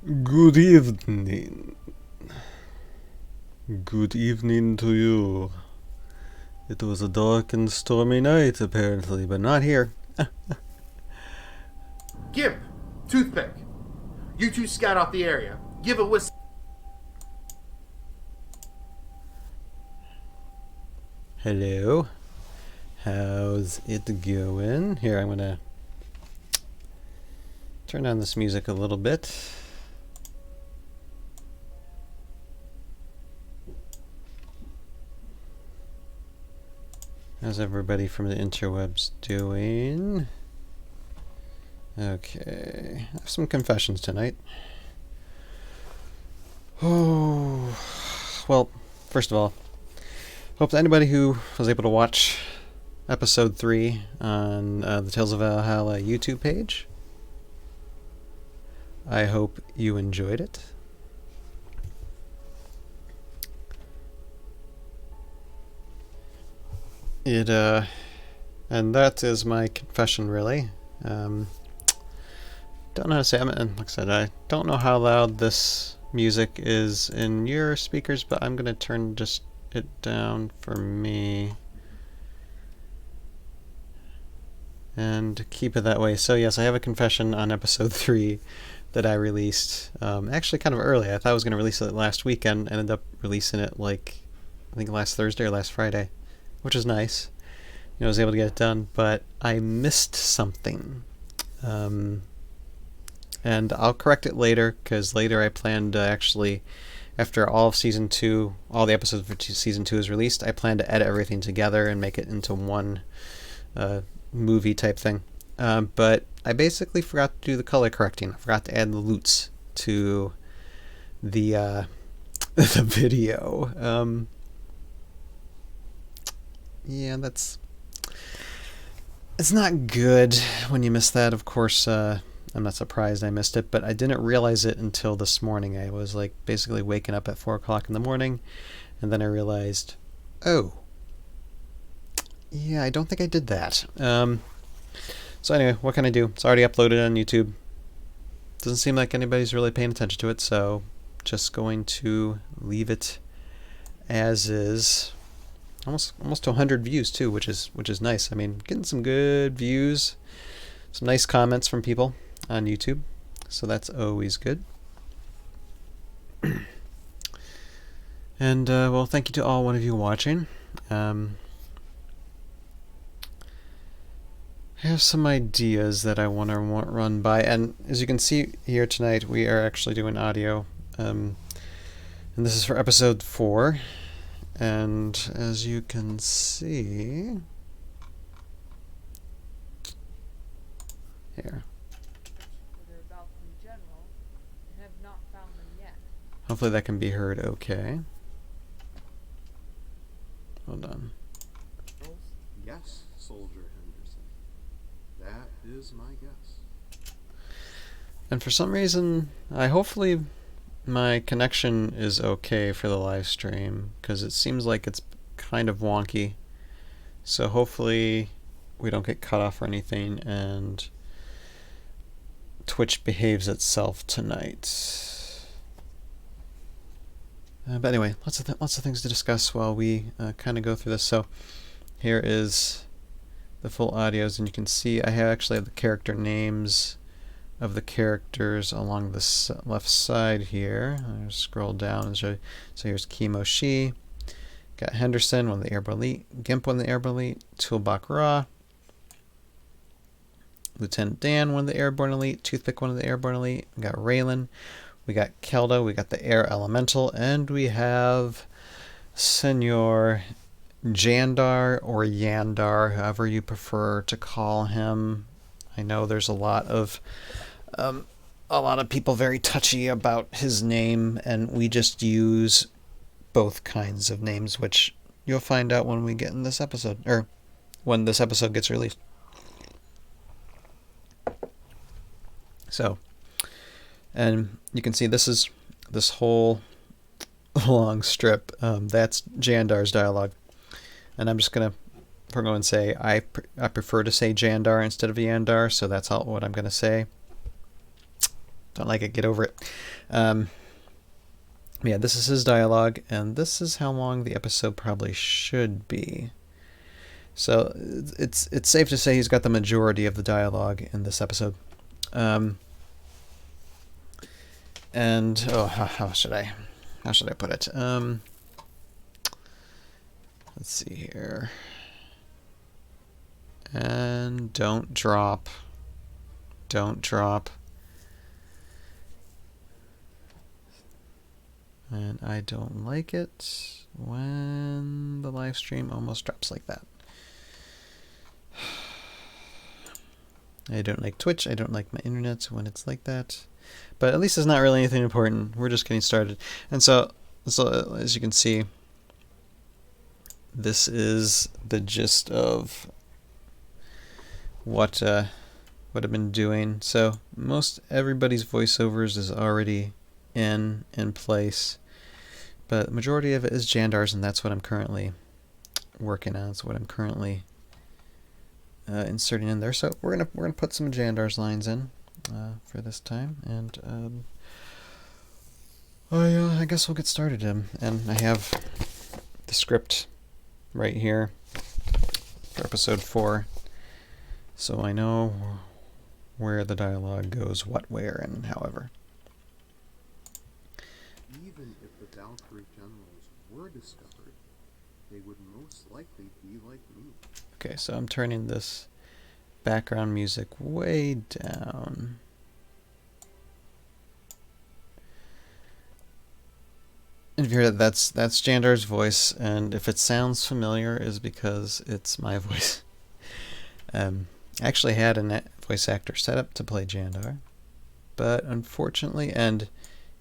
Good evening. Good evening to you. It was a dark and stormy night, apparently, but not here. Gimp, toothpick. You two scout out the area. Give a whistle. Hello. How's it going? Here, I'm gonna turn down this music a little bit. How's everybody from the interwebs doing? Okay, I have some confessions tonight. Oh, well, first of all, hope that anybody who was able to watch episode 3 on the Tales of Valhalla YouTube page, I hope you enjoyed it. And that is my confession, really. Don't know how to say it. Like I said, I don't know how loud this music is in your speakers, but I'm gonna turn just it down for me and keep it that way. So yes, I have a confession on episode 3 that I released actually kind of early. I thought I was going to release it last weekend. I ended up releasing it like I think last Thursday or last Friday, which is nice. I was able to get it done, but I missed something. And I'll correct it later, because later I plan to actually, after all of season 2, all the episodes for season 2 is released, I plan to edit everything together and make it into one movie type thing. But I basically forgot to do the color correcting. I forgot to add the loots to the the video. Yeah, it's not good when you miss that. Of course, I'm not surprised I missed it, but I didn't realize it until this morning. I was like basically waking up at 4 o'clock in the morning, and then I realized, oh, yeah, I don't think I did that. So anyway, what can I do? It's already uploaded on YouTube. Doesn't seem like anybody's really paying attention to it, so just going to leave it as is. Almost to 100 views too, which is nice. I mean, getting some good views, some nice comments from people on YouTube, so that's always good. And well, thank you to all one of you watching. I have some ideas that I want to run by, and as you can see here tonight, we are actually doing audio, and this is for episode 4. And as you can see here, hopefully that can be heard okay. Hold on. Yes, Soldier Henderson. That is my guess. And for some reason, hopefully my connection is okay for the live stream, because it seems like it's kind of wonky. So hopefully we don't get cut off or anything, and Twitch behaves itself tonight. But anyway, lots of things to discuss while we kind of go through this. So here is the full audios, and you can see I actually have the character names of the characters along the left side here. I'll scroll down and show you. So here's Kimoshi, got Henderson, one of the Airborne Elite, Gimp, one of the Airborne Elite, Toolbach Ra, Lieutenant Dan, one of the Airborne Elite, Toothpick, one of the Airborne Elite, we got Raylan, we got Kelda, we got the Air Elemental, and we have Senor Jandar or Yandar, however you prefer to call him. I know there's a lot of people very touchy about his name, and we just use both kinds of names, which you'll find out when we get in this episode, or when this episode gets released. So, and you can see this whole long strip. That's Jandar's dialogue, and I'm just gonna go and say I prefer to say Jandar instead of Yandar, so that's what I'm gonna say. Don't like it. Get over it. Yeah, this is his dialogue, and this is how long the episode probably should be. So it's safe to say he's got the majority of the dialogue in this episode. And how should I put it? Let's see here. And don't drop. And I don't like it when the live stream almost drops like that. I don't like Twitch. I don't like my internet when it's like that. But at least it's not really anything important. We're just getting started. And so as you can see, this is the gist of what I've been doing. So most everybody's voiceovers is already in place, but the majority of it is Jandar's, and that's what I'm currently working on. It's what I'm currently inserting in there. So we're gonna put some Jandar's lines in for this time, and I guess we'll get started. And I have the script right here for episode 4, so I know where the dialogue goes, what, where, and however. Even if the Valkyrie generals were discovered, they would most likely be like me. Okay, so I'm turning this background music way down. And if you hear that, that's Jandar's voice, and if it sounds familiar, is because it's my voice. I actually had a voice actor set up to play Jandar, but unfortunately, and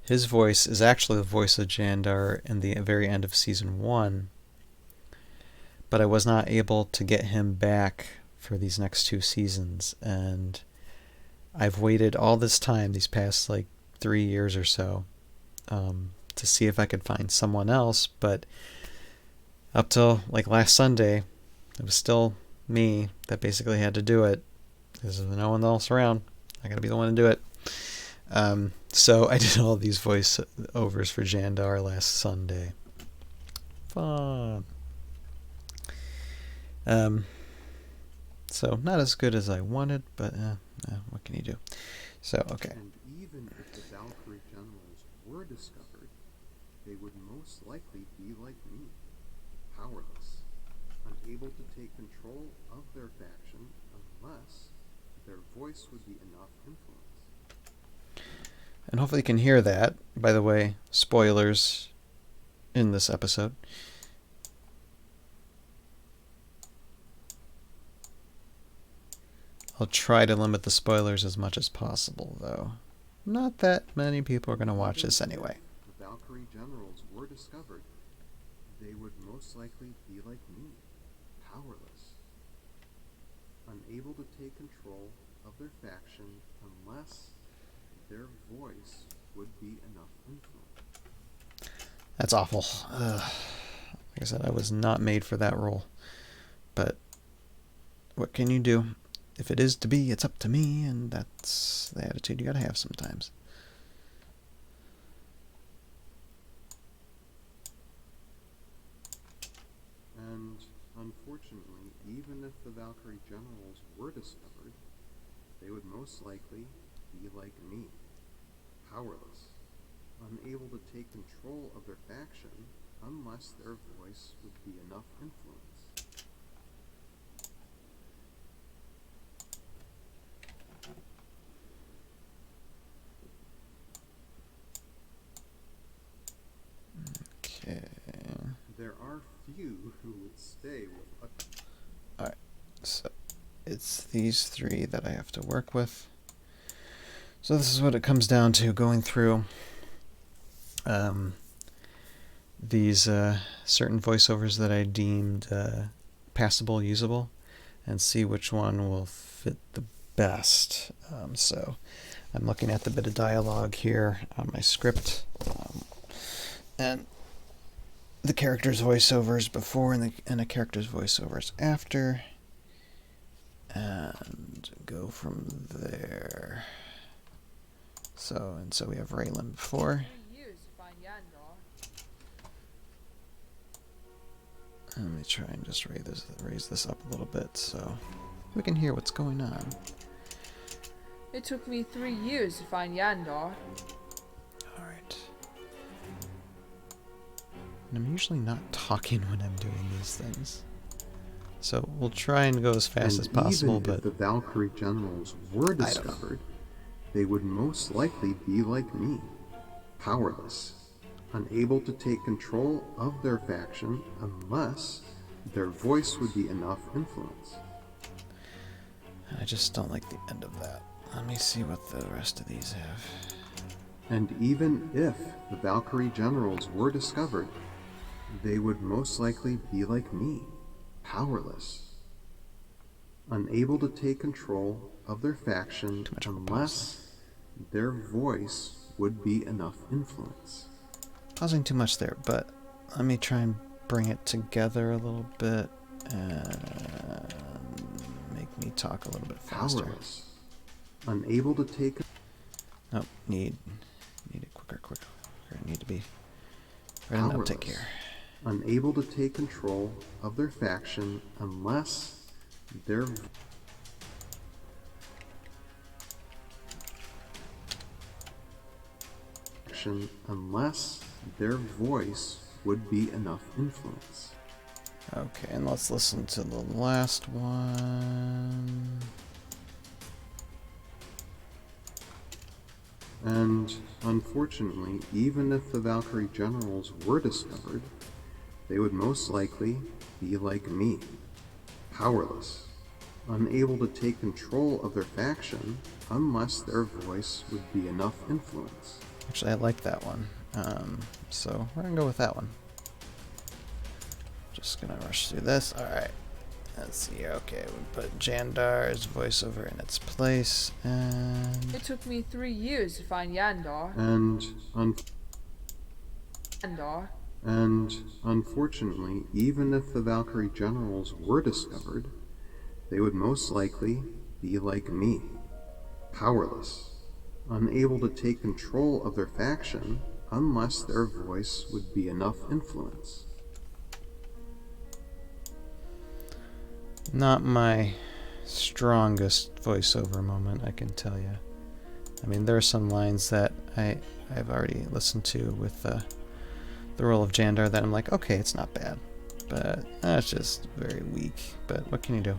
his voice is actually the voice of Jandar in the very end of season 1, but I was not able to get him back for these next 2 seasons, and I've waited all this time, these past like 3 years or so, to see if I could find someone else, but up till like last Sunday, it was still me that basically had to do it, because there's no one else around. I gotta be the one to do it. So I did all these voiceovers for Jandar last Sunday. Fun. So not as good as I wanted, but what can you do? So, okay. And even if the Valkyrie generals were discovered, they would most likely be like me, powerless, unable to take control of their faction unless their voice would be enough influence. And hopefully you can hear that. By the way, spoilers in this episode. I'll try to limit the spoilers as much as possible, though. Not that many people are going to watch this anyway. If the Valkyrie generals were discovered, they would most likely be like me, powerless, unable to take control of their faction unless their voice would be enough influence. That's awful. Like I said, I was not made for that role. But what can you do? If it is to be, it's up to me, and that's the attitude you gotta have sometimes. And unfortunately, even if the Valkyrie generals were discovered, they would most likely be like me, powerless, unable to take control of their faction unless their voice would be enough influence. Okay. There are few who would stay with a... Alright, so it's these 3 that I have to work with. So this is what it comes down to, going through these certain voiceovers that I deemed passable, usable, and see which one will fit the best. So I'm looking at the bit of dialogue here on my script, and the character's voiceovers before and the character's voiceovers after, and go from there. So we have Raylan before. Let me try and just raise this up a little bit so we can hear what's going on. It took me 3 years to find Yandar. Alright. And I'm usually not talking when I'm doing these things. So we'll try and go as fast as possible, even but if the Valkyrie generals were discovered, they would most likely be like me, powerless, unable to take control of their faction unless their voice would be enough influence. I just don't like the end of that. Let me see what the rest of these have. And even if the Valkyrie generals were discovered, they would most likely be like me, powerless, unable to take control of their faction unless their voice would be enough influence. Pausing too much there, but let me try and bring it together a little bit and make me talk a little bit faster. Powerless, unable to take... Nope, need it quicker. Need to be right in the uptake here. Unable to take control of their faction unless their voice would be enough influence. Okay, and let's listen to the last one. And unfortunately, even if the Valkyrie generals were discovered, they would most likely be like me, powerless, unable to take control of their faction unless their voice would be enough influence. Actually, I like that one. So we're gonna go with that one. Just gonna rush through this. Alright. Let's see. Okay, we put Jandar's voiceover in its place, and It took me 3 years to find Yandar. And unfortunately, even if the Valkyrie generals were discovered, they would most likely be like me, powerless, unable to take control of their faction unless their voice would be enough influence. not my strongest voiceover moment, I can tell you. I mean, there are some lines that I've already listened to with the role of Jandar that I'm like, okay, it's not bad, but that's just very weak. But what can you do?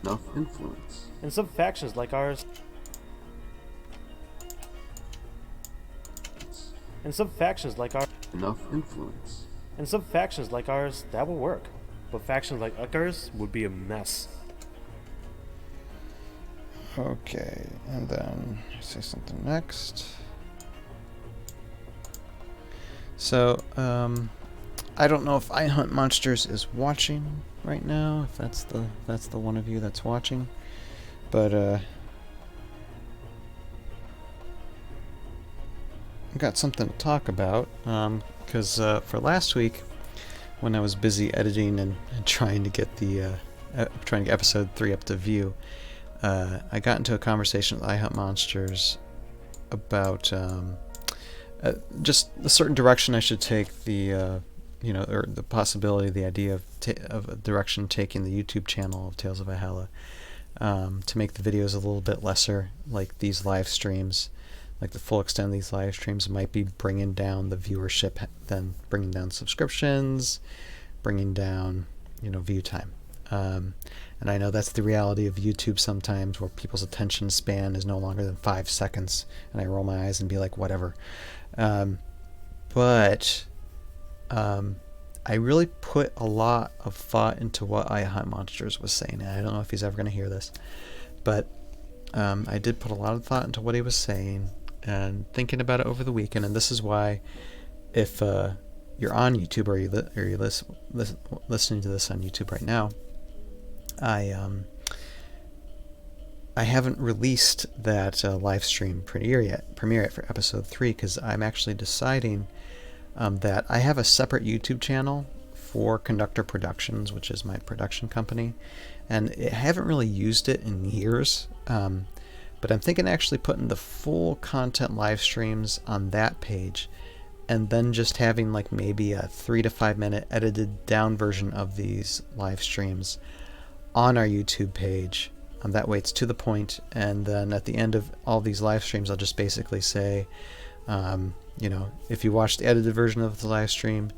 Enough influence. In some factions like ours, Enough influence. that will work. But factions like ours would be a mess. Okay, and then say something next. So, I don't know if I Hunt Monsters is watching right now, if that's the one of you that's watching, but I've got something to talk about, because for last week, when I was busy editing and trying to get trying to get episode 3 up to view, I got into a conversation with I Hunt Monsters about just a certain direction I should take or the possibility, the idea of a direction taking the YouTube channel of Tales of Valhalla, to make the videos a little bit lesser, like these live streams, like the full extent of these live streams might be bringing down the viewership, then bringing down subscriptions, bringing down, view time. And I know that's the reality of YouTube sometimes, where people's attention span is no longer than 5 seconds, and I roll my eyes and be like, whatever. But I really put a lot of thought into what I Hunt Monsters was saying, and I don't know if he's ever going to hear this, but I did put a lot of thought into what he was saying and thinking about it over the weekend. And this is why, if you're on YouTube or you're listening to this on YouTube right now, I haven't released that live stream premiere yet for episode 3, because I'm actually deciding that I have a separate YouTube channel for Conductor Productions, which is my production company, and I haven't really used it in years, But I'm thinking actually putting the full content live streams on that page, and then just having like maybe a 3 to 5 minute edited down version of these live streams on our YouTube page. That way it's to the point, and then at the end of all these live streams I'll just basically say, if you watch the edited version of the live stream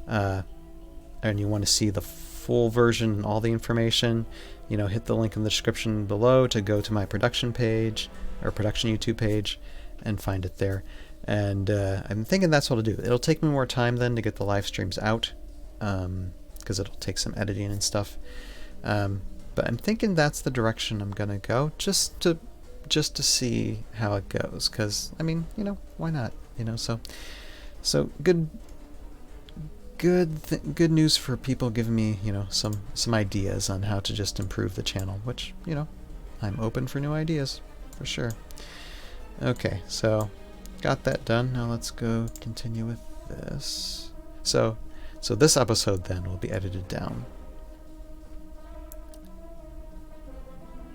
and you want to see the full version and all the information, hit the link in the description below to go to my production page or production YouTube page and find it there. And I'm thinking that's what I'll do. It'll take me more time then to get the live streams out, because it'll take some editing and stuff. But I'm thinking that's the direction I'm gonna go, just to see how it goes. Because why not? So good news for people giving me some ideas on how to just improve the channel. Which I'm open for new ideas for sure. Okay, so got that done. Now let's go continue with this. So this episode then will be edited down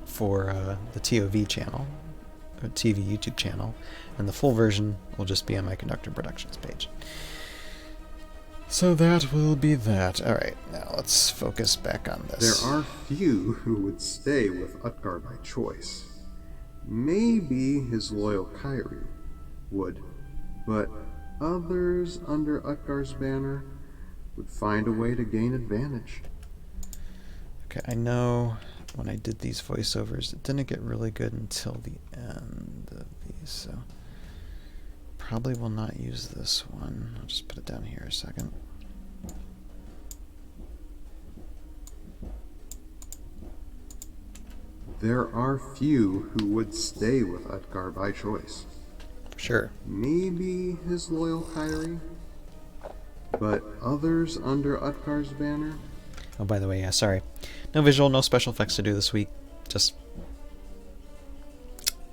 for the TOV channel, or TV YouTube channel, and the full version will just be on my Conductor Productions page. So that will be that. Alright, now let's focus back on this. There are few who would stay with Utgar by choice. Maybe his loyal Kyrie would, but others under Utgar's banner would find a way to gain advantage. Okay, I know when I did these voiceovers, it didn't get really good until the end of these, so probably will not use this one. I'll just put it down here a second. There are few who would stay with Utgar by choice. Sure. Maybe his loyal Kyrie, but others under Utgar's banner. Oh, by the way, yeah, sorry. No visual, no special effects to do this week. Just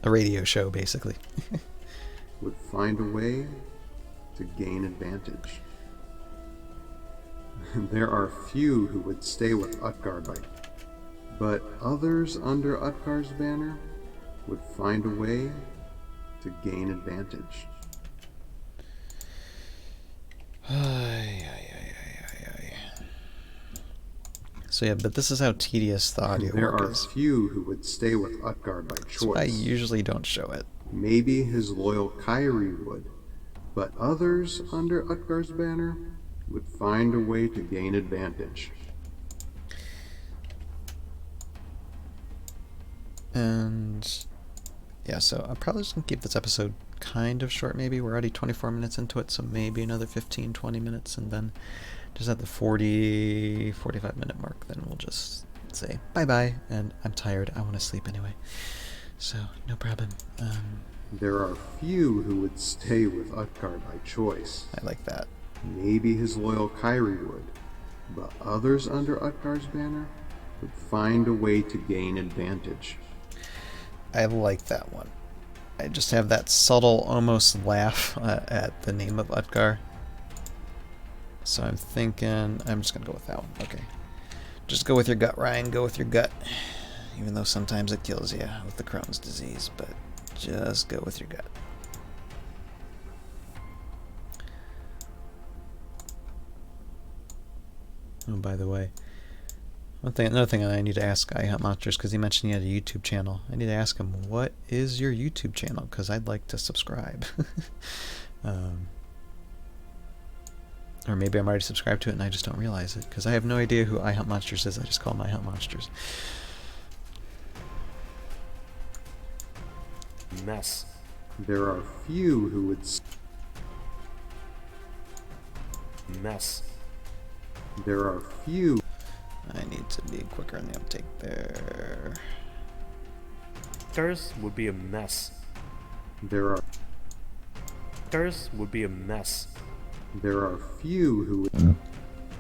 a radio show, basically. Would find a way to gain advantage. There are few who would stay with Utgar but others under Utgar's banner would find a way to gain advantage. So yeah, but this is how tedious the audio There work are is. few who would stay with Utgar by That's why I choice. usually don't show it. Maybe his loyal Kyrie would, but others under Utgar's banner would find a way to gain advantage. And yeah, so I'm probably just gonna keep this episode kind of short. Maybe we're already 24 minutes into it, so maybe another 15-20 minutes, and then just at the 40-45 minute mark, then we'll just say bye bye. And I'm tired, I want to sleep anyway, so no problem. There are few who would stay with Utgar by choice. I like that. Maybe his loyal Kyrie would, but others under Utgar's banner would find a way to gain advantage. I like that one. I just have that subtle almost laugh at the name of Utgar. So I'm thinking I'm just gonna go with that one. Okay. Just go with your gut, Ryan. Go with your gut. Even though sometimes it kills you with the Crohn's disease, but just go with your gut. Oh, by the way, another thing I need to ask I Hunt Monsters, because he mentioned he had a YouTube channel. I need to ask him, what is your YouTube channel? Because I'd like to subscribe. Or maybe I'm already subscribed to it and I just don't realize it, because I have no idea who I Hunt Monsters is. I just call him I Hunt Monsters. Mess. There are few who would. Mess. There are few. I need to be quicker on the uptake there. Theirs would be a mess. There are. Theirs would be a mess. There are few who would.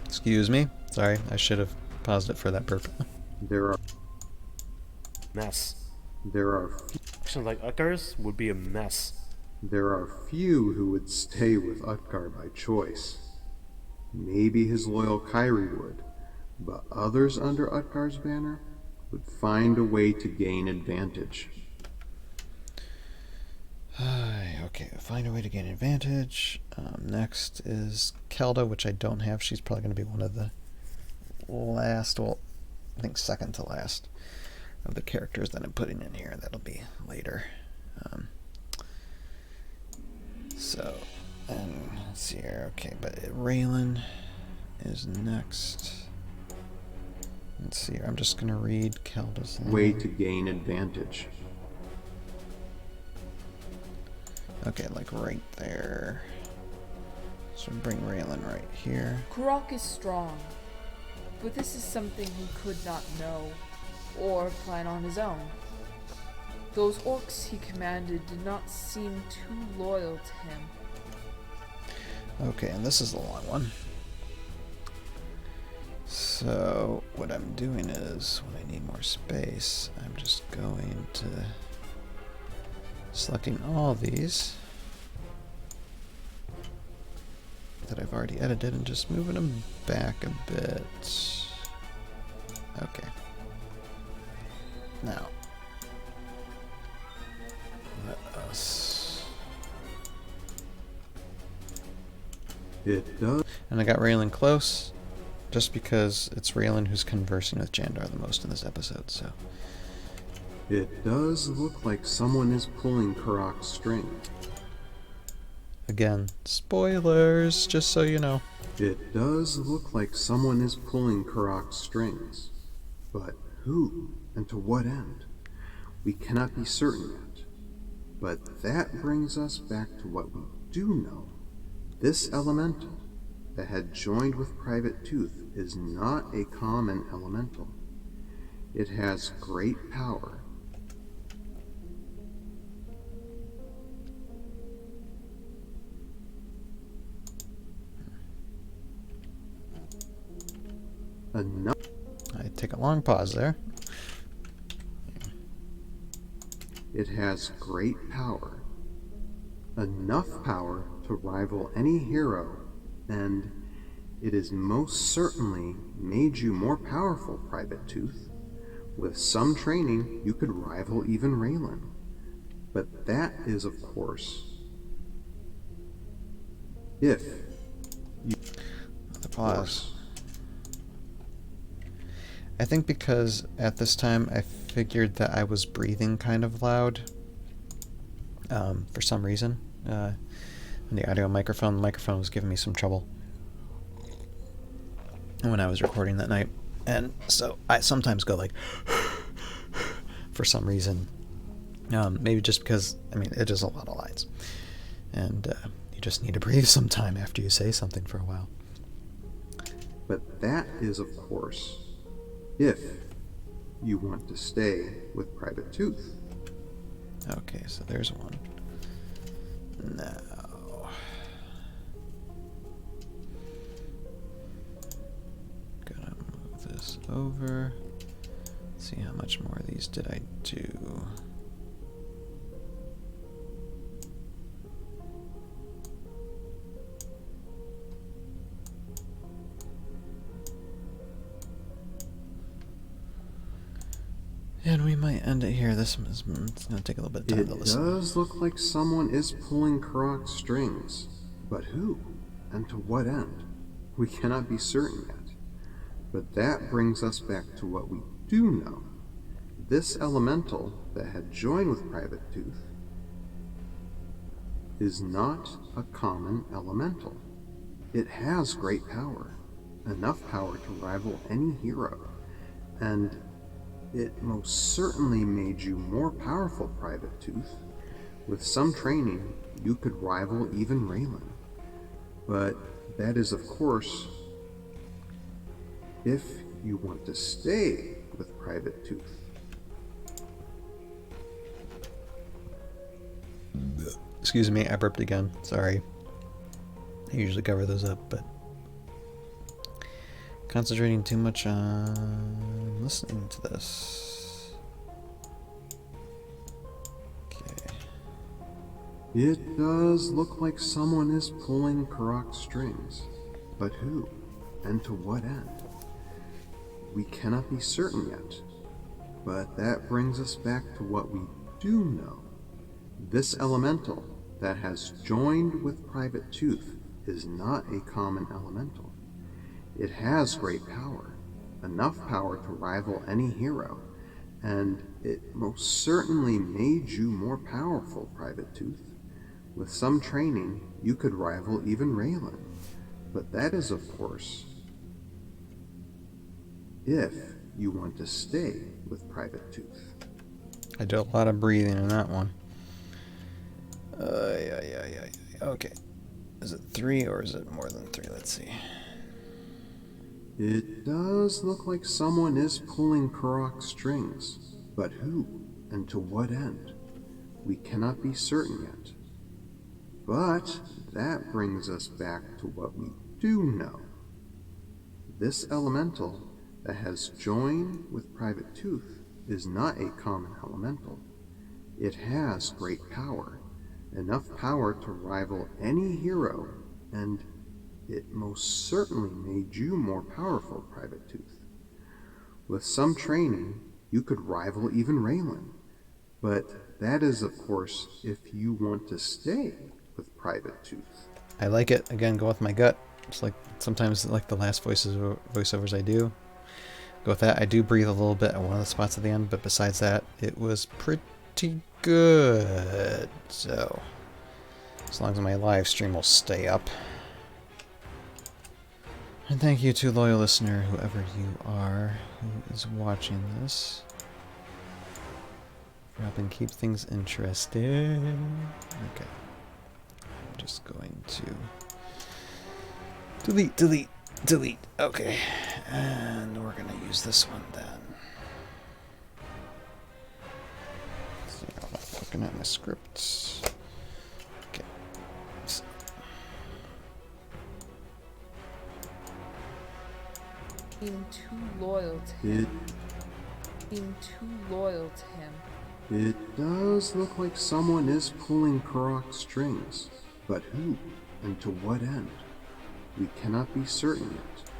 Excuse me. Sorry, I should have paused it for that burp. There are. Mess. There are. Actions like Utgar's would be a mess. There are few who would stay with Utgar by choice. Maybe his loyal Kyrie would, but others under Utgar's banner would find a way to gain advantage. Okay, find a way to gain advantage. Next is Kelda, which I don't have. She's probably going to be one of the last, well, I think second to last of the characters that I'm putting in here. That'll be later. And let's see here. Okay, but Raylan is next. Let's see here. I'm just going to read Kelda's line. Way to gain advantage. Okay, like right there. So bring Raylan right here. Karak is strong, but this is something he could not know or plan on his own. Those orcs he commanded did not seem too loyal to him. Okay, and this is the long one. So what I'm doing is, when I need more space, I'm just going to selecting all these that I've already edited and just moving them back a bit. Okay. Now, let us... It does. And I got Raylan close, just because it's Raylan who's conversing with Jandar the most in this episode, so... It does look like someone is pulling Karak's string. Again, spoilers, just so you know. It does look like someone is pulling Karak's strings. But who and to what end? We cannot be certain yet. But that brings us back to what we do know. This elemental that had joined with Private Tooth is not a common elemental. It has great power. Enough. I take a long pause there. It has great power. Enough power to rival any hero, and it has most certainly made you more powerful, Private Tooth. With some training, you could rival even Raylan. But that is, of course, if you... The pause. I think because at this time I figured that I was breathing kind of loud for some reason. And the the microphone was giving me some trouble when I was recording that night. And so I sometimes go like for some reason. Maybe just because, I mean, it is a lot of lines. And you just need to breathe sometime after you say something for a while. But that is, of course, if you want to stay with Private Tooth. Okay, so there's one. Now... Gonna move this over. See how much more of these did I do. And we might end it here. It's going to take a little bit of time It to listen. does look like someone is pulling Karak's strings. But who? And to what end? We cannot be certain yet. But that brings us back to what we do know. This elemental that had joined with Private Tooth is not a common elemental. It has great power. Enough power to rival any hero. And it most certainly made you more powerful, Private Tooth. With some training, you could rival even Raylan. But that is, of course, if you want to stay with Private Tooth. Excuse me, I burped again. Sorry. I usually cover those up, but... Concentrating too much on listening to this. Okay. It does look like someone is pulling Karak's strings. But who? And to what end? We cannot be certain yet. But that brings us back to what we do know. This elemental that has joined with Private Tooth is not a common elemental. It has great power, enough power to rival any hero, and it most certainly made you more powerful, Private Tooth. With some training, you could rival even Raylan. But that is, of course, if you want to stay with Private Tooth. I did a lot of breathing in that one. Yeah. Okay. Is it 3 or is it more than 3? Let's see. It does look like someone is pulling Karok's strings, but who and to what end? We cannot be certain yet. But that brings us back to what we do know. This elemental that has joined with Private Tooth is not a common elemental. It has great power, enough power to rival any hero, and it most certainly made you more powerful, Private Tooth. With some training, you could rival even Raylan. But that is, of course, if you want to stay with Private Tooth. I like it. Again, go with my gut. It's like sometimes like the last voiceovers I do. Go with that. I do breathe a little bit at one of the spots at the end, but besides that, it was pretty good. So, as long as my live stream will stay up. And thank you to loyal listener, whoever you are, who is watching this, for helping keep things interesting. Okay. I'm just going to delete. Okay. And we're going to use this one then. See, I'm not looking at my scripts. Okay. So. Being too loyal to him. Being too loyal to him. It does look like someone is pulling Karok's strings, but who and to what end? We cannot be certain yet.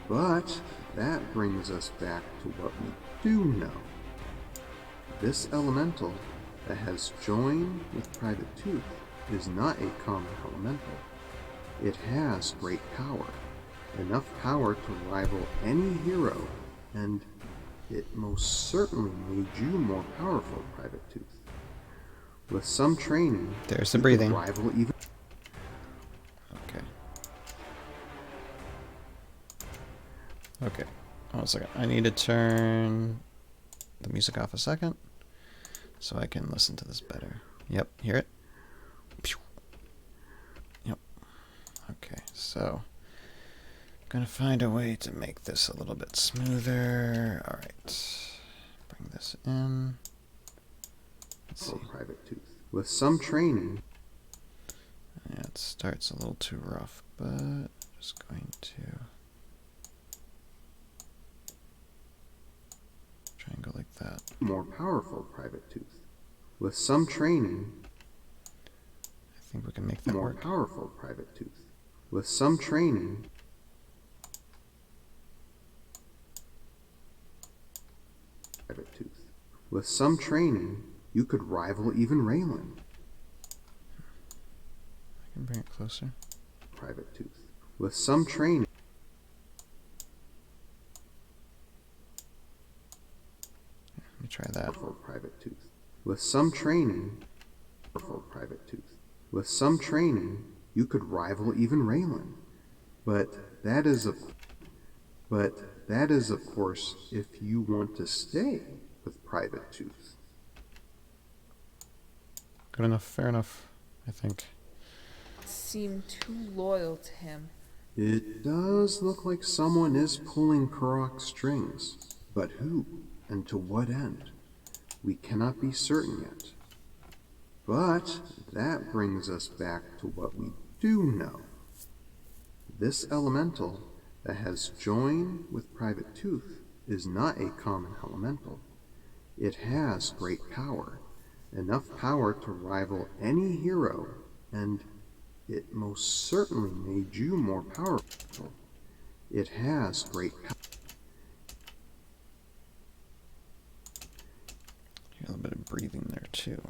But that brings us back to what we do know. This elemental that has joined with Private Tooth is not a common elemental. It has great power, enough power to rival any hero, and it most certainly made you more powerful, Private Tooth. With some training, There's the you could breathing. rival even. Okay. Hold on a second. I need to turn the music off a second so I can listen to this better. Yep, hear it? Pew. Yep. Okay, so I'm gonna find a way to make this a little bit smoother. Alright. Bring this in. Let's see. Private Tooth. With some training. Yeah, it starts a little too rough, but I'm just going to try and go like that. More powerful, Private Tooth. With some training. I think we can make that More work. powerful, Private Tooth. With some training. Private Tooth. With some training, you could rival even Raylan. I can bring it closer. Private Tooth. With some training. Let me try that. Powerful, Private Tooth. With some training. Powerful, Private Tooth. With some training, you could rival even Raylan. But that is of course if you want to stay with Private Tooth. Good enough, fair enough, I think. Seem too loyal to him. It does look like someone is pulling Karok's strings, but who and to what end? We cannot be certain yet. But that brings us back to what we do know. This elemental that has joined with Private Tooth is not a common elemental. It has great power, enough power to rival any hero, and it most certainly made you more powerful. It has great power. A little bit of breathing there too.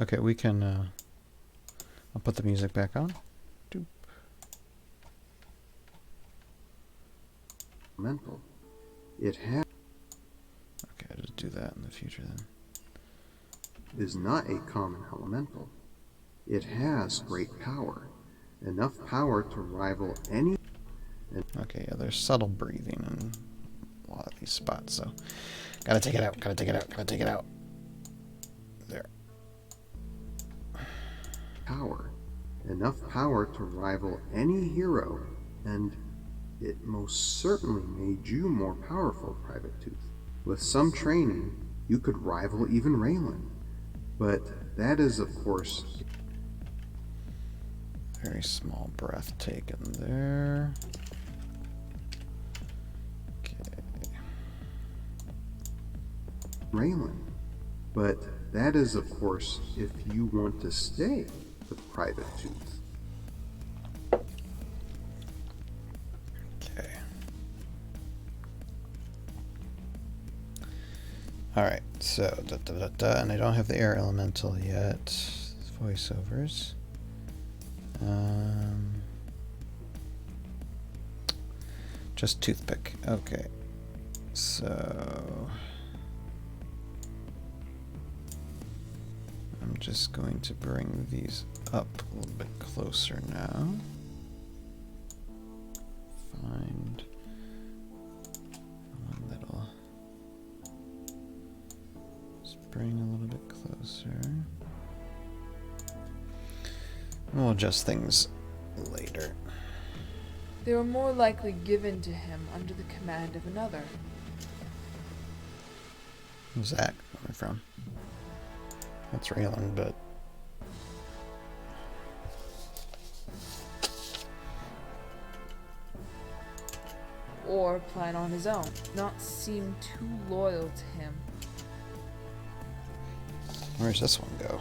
Okay, we can, I'll put the music back on. Doop. Elemental. It has Okay, I'll just do that in the future then. is not a common elemental. It has great power, enough power to rival any. Okay, yeah, there's subtle breathing in a lot of these spots, so gotta take it out, gotta take it out, gotta take it out. There. Power, enough power to rival any hero, and it most certainly made you more powerful, Private Tooth. With some training, you could rival even Raylan. But that is, of course, Very small breath taken there. Okay. Raylan. But that is, of course, if you want to stay with Private Tooth. Okay. Alright, so and I don't have the air elemental yet. Voiceovers. Just toothpick. Okay. So I'm just going to bring these up a little bit closer now. Find one that'll just bring a little bit closer. We'll adjust things later. They were more likely given to him under the command of another. Who's that coming from? That's Raylan, but Or plan on his own, not seem too loyal to him. where's this one go?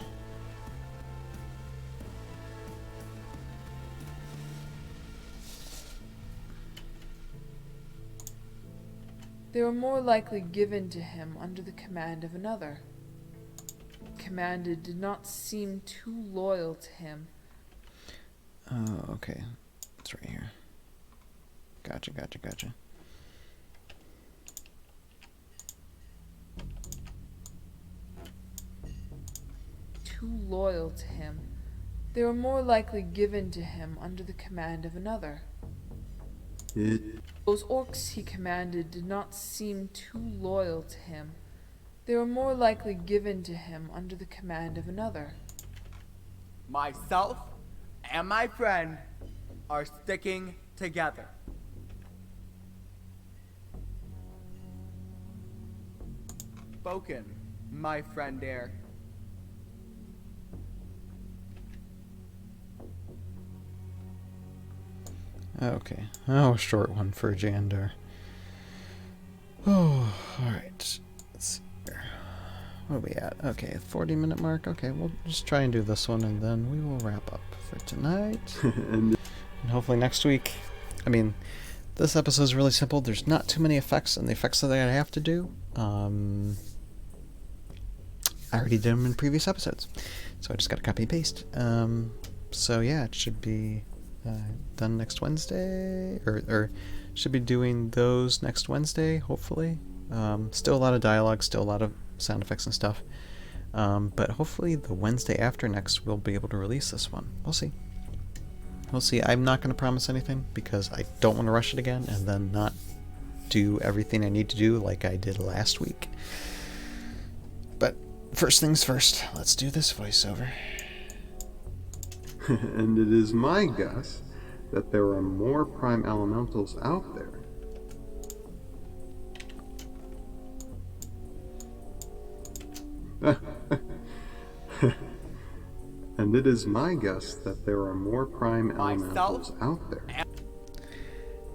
They were more likely given to him under the command of another. Commanded did not seem too loyal to him. Oh, okay. It's right here. Gotcha. Too loyal to him. They were more likely given to him under the command of another. Those orcs he commanded did not seem too loyal to him. They were more likely given to him under the command of another. Myself and my friend are sticking together. Spoken, my friend there. Okay. Oh, short one for Jandar. Oh, alright. Let's see here. What are we at? Okay, 40-minute mark. Okay, we'll just try and do this one, and then we will wrap up for tonight. And hopefully next week. I mean, this episode is really simple. There's not too many effects, and the effects that I have to do, I already did them in previous episodes. So I just got to copy and paste. So yeah, it should be done next Wednesday, or should be doing those next Wednesday, hopefully. Still a lot of dialogue, still a lot of sound effects and stuff. But hopefully the Wednesday after next we'll be able to release this one. We'll see. We'll see. I'm not going to promise anything because I don't want to rush it again and then not do everything I need to do like I did last week. But first things first, let's do this voiceover. And it is my guess that there are more prime elementals out there. And it is my guess that there are more prime elementals out there.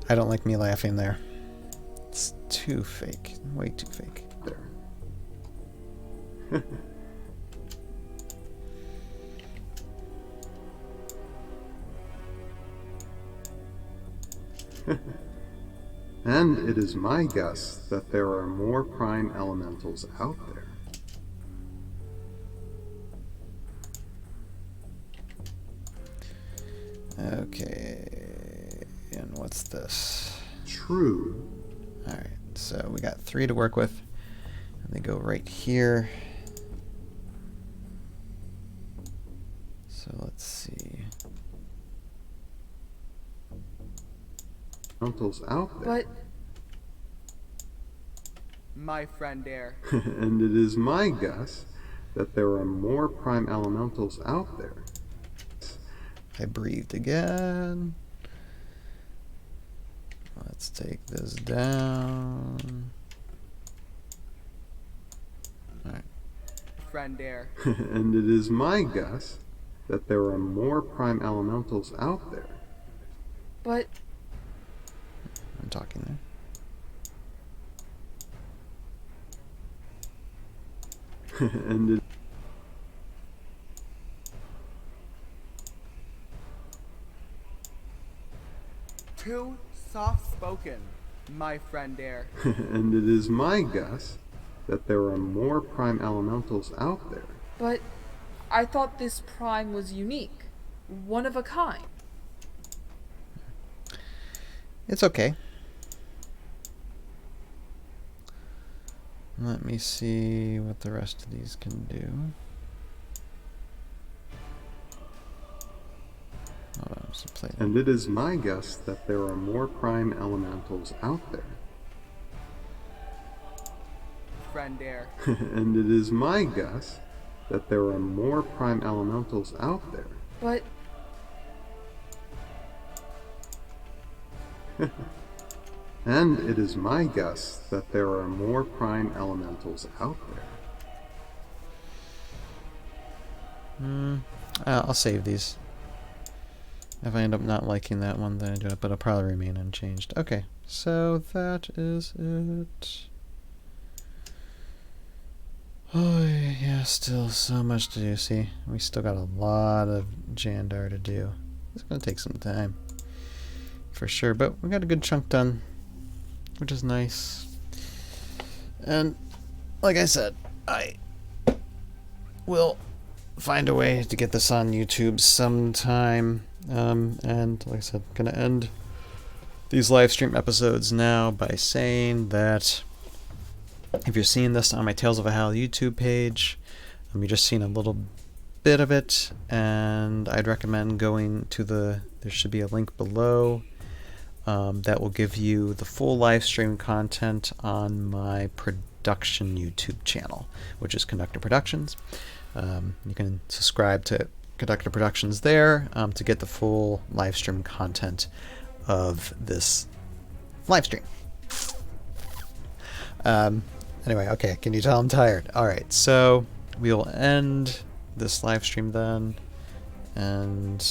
I don't like me laughing there. It's too fake. Way too fake. There. And it is my guess that there are more prime elementals out there. Okay, and what's this? True. Alright, so we got 3 to work with. And they go right here. So let's see. Elementals out there. But My friend Air. And it is my guess that there are more prime elementals out there. I breathed again. Let's take this down. Alright. Friend Air. And it is my guess that there are more prime elementals out there. but I'm talking there. And it Too soft spoken. My friend Air. and it is my guess that there are more prime elementals out there. but I thought this prime was unique. One of a kind. It's okay. Let me see what the rest of these can do. Hold on, just play that. And it is my guess that there are more prime elementals out there. Friend Air. And it is my guess that there are more prime elementals out there. But And it is my guess that there are more prime elementals out there. I'll save these. If I end up not liking that one, then I do it, but it'll probably remain unchanged. Okay, so that is it. Oh, yeah, still so much to do. See, we still got a lot of Jandar to do. It's going to take some time, for sure, but we got a good chunk done, which is nice. And, like I said, I will find a way to get this on YouTube sometime. And like I said, I'm gonna end these live stream episodes now by saying that if you're seeing this on my Tales of Valhalla YouTube page, you're just seeing a little bit of it, and I'd recommend going to there should be a link below that will give you the full live stream content on my production YouTube channel, which is Conductor Productions. You can subscribe to Conductor Productions there to get the full live stream content of this live stream. Anyway, okay, can you tell I'm tired? Alright, so we'll end this live stream then, and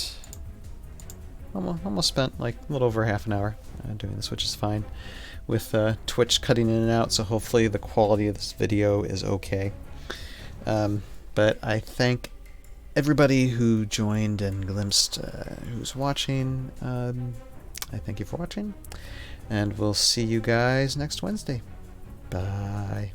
almost spent like a little over half an hour doing this, which is fine, with Twitch cutting in and out, so hopefully the quality of this video is okay. But I thank everybody who joined and glimpsed who's watching. I thank you for watching, and we'll see you guys next Wednesday. Bye.